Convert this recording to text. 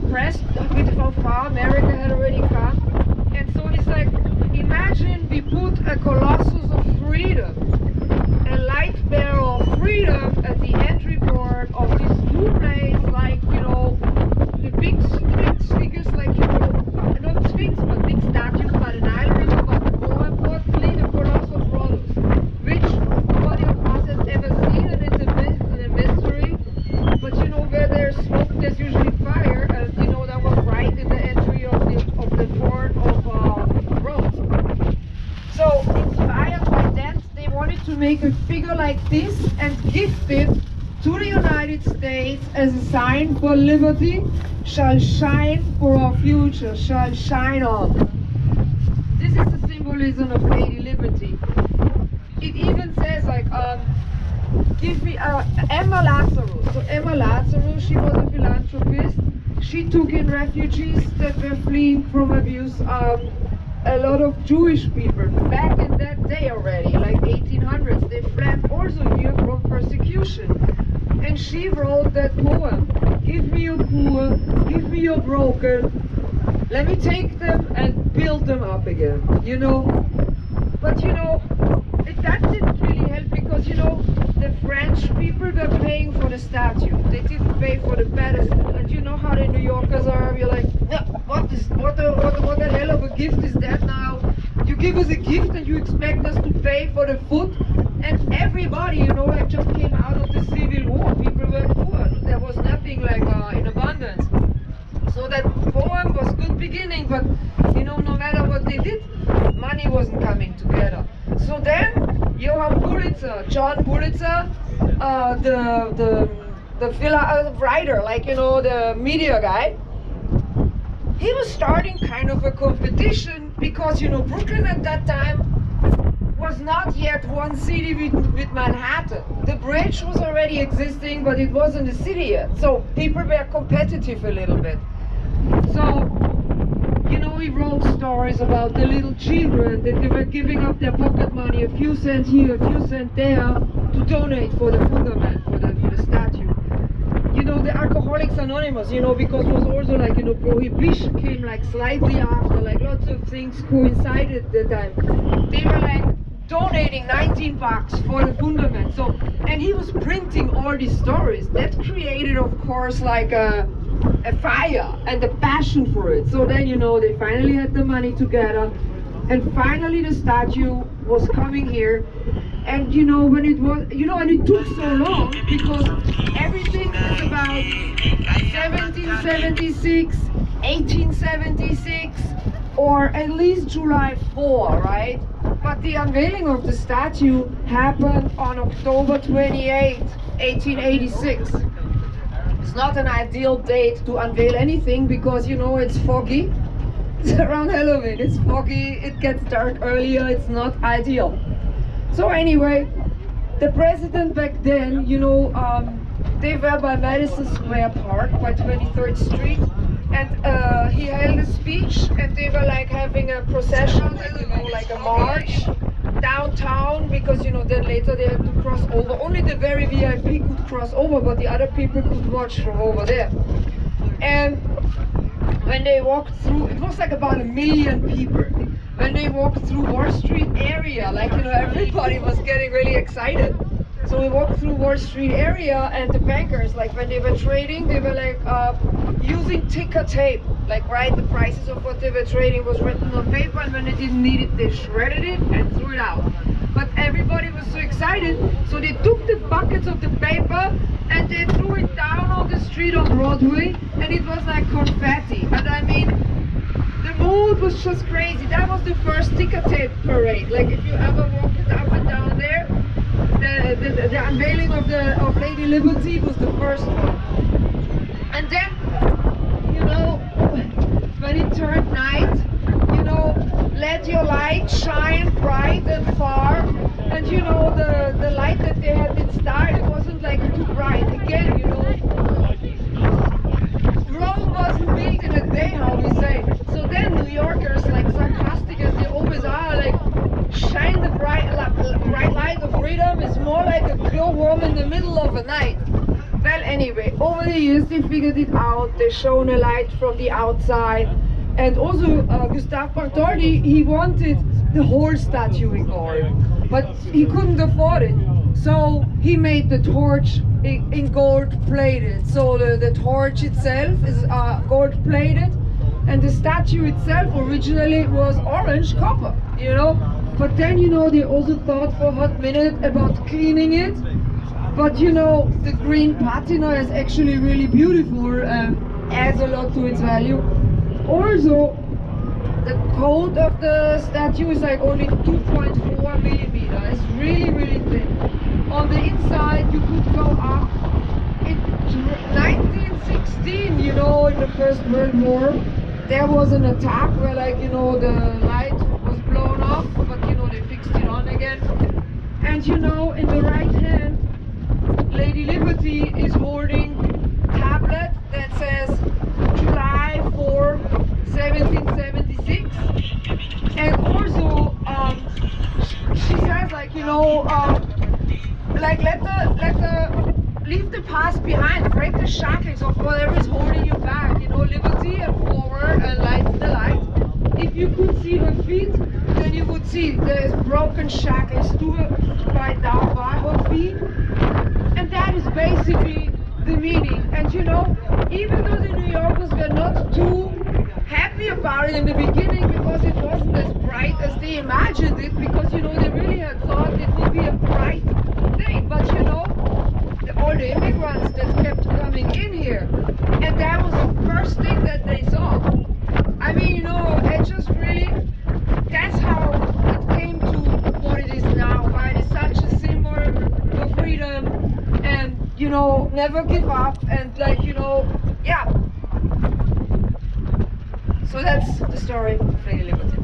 impressed with how far America had already come. And so he's like, imagine we put a Colossus of freedom, a light bearer of freedom at the entry port of this new place, like, you know, the big Sphinx figures, like, you know, not Sphinx, but big statues by the Nile River, but more importantly, the Colossus of Rhodos, which nobody of us has ever seen, and it's a myth and a mystery. But you know, where there's smoke, there's usually fire, and you know, that was right in the entry of the port of Rhodes. So, inspired by that, they wanted to make a figure like this and gift it to the United States as a sign for liberty, shall shine for our future, shall shine on. This is the symbolism of Lady Liberty. It even says like, give me Emma Lazarus. So Emma Lazarus, she was a philanthropist. She took in refugees that were fleeing from abuse. A lot of Jewish people back in that day already, like 1800s, they fled also here from persecution. And she wrote that poem, give me your poor, give me your broken, let me take them and build them up again, you know. But you know, that didn't really help, because you know, the French people were paying for the statue, they didn't pay for the pedestal. And you know how the New Yorkers are, you're like, what the hell of a gift is that now? You give us a gift and you expect us to pay for the foot? And everybody, you know, like just came out of the Civil War, people were poor, there was nothing like in abundance. So that poem was good beginning, but you know, no matter what they did, money wasn't coming together. So then Johann Pulitzer, John Pulitzer, the writer, like, you know, the media guy, he was starting kind of a competition, because you know, Brooklyn at that time was not yet one city with Manhattan. The bridge was already existing, but it wasn't a city yet. So people were competitive a little bit. So, you know, he wrote stories about the little children that they were giving up their pocket money, a few cents here, a few cents there, to donate for the fundament, for the statue. You know, the Alcoholics Anonymous, you know, because it was also like, you know, prohibition came like slightly after, like lots of things coincided at the time. They were like donating 19 bucks for the fundament. So, and he was printing all these stories. That created, of course, like a fire and a passion for it. So then, you know, they finally had the money together, and finally the statue was coming here. And you know, when it was, you know, and it took so long, because everything is about 1776, 1876, or at least July 4, right? But the unveiling of the statue happened on October 28, 1886. It's not an ideal date to unveil anything, because you know, it's foggy. It's around Halloween, it's foggy, it gets dark earlier, it's not ideal. So anyway, the president back then, you know, they were by Madison Square Park, by 23rd Street, and he held a speech, and they were like having a procession, like, you know, like a march downtown, because you know, then later they had to cross over. Only the very VIP could cross over, but the other people could watch from over there. And when they walked through, it was like about 1 million people. When they walked through Wall Street area, like, you know, everybody was getting really excited. So we walked through Wall Street area, and the bankers, like when they were trading, they were like using ticker tape, like write the prices of what they were trading was written on paper, and when they didn't need it, they shredded it and threw it out. But everybody was so excited, so they took the buckets of the paper and they threw it down on the street on Broadway, and it was like confetti. And I mean, the mood was just crazy. That was the first ticker tape parade. Like if you ever walked up and down there, the unveiling of Lady Liberty was the first one. And then, you know, when it turned night, you know, let your light shine bright and far. And you know, the light that they had in started, it wasn't like too bright. Again, you know, Rome wasn't built in a day, how we say. So then New Yorkers, like sarcastic as they always are, like, shine the bright light of freedom is more like a glowworm in the middle of a night. Well, anyway, over the years they figured it out. They shone a light from the outside, and also Gustave Bartholdi, he wanted the whole statue in gold, but he couldn't afford it. So he made the torch in gold plated. So the torch itself is gold plated, and the statue itself originally was orange copper, you know. But then, you know, they also thought for a hot minute about cleaning it. But you know, the green patina is actually really beautiful and adds a lot to its value. Also, the coat of the statue is like only 2.4 millimeter. It's really, really thin. On the inside, you could go up. In 1916, you know, in the First World War, there was an attack where, like, you know, the light was blown off, but you know, they fixed it on again. And you know, in the right hand, Lady Liberty is holding a tablet that says July 4, 1776. And also, she says, like, you know, like, leave the past behind, break the shackles of whatever is holding you back, you know, liberty and forward and light the light. If you could see her feet, then you would see there's broken shackles right down by her feet. And that is basically the meaning. And you know, even though the New Yorkers were not too happy about it in the beginning because it wasn't as bright as they imagined it, because you know, they really had thought it would be a bright thing. But you know, all the immigrants that kept coming in here, and that was the first thing that they saw. I mean, you know, it just really, that's how it came to what it is now, right? It's such a symbol for freedom and, you know, never give up, and like, you know, yeah. So that's the story of Lady Liberty.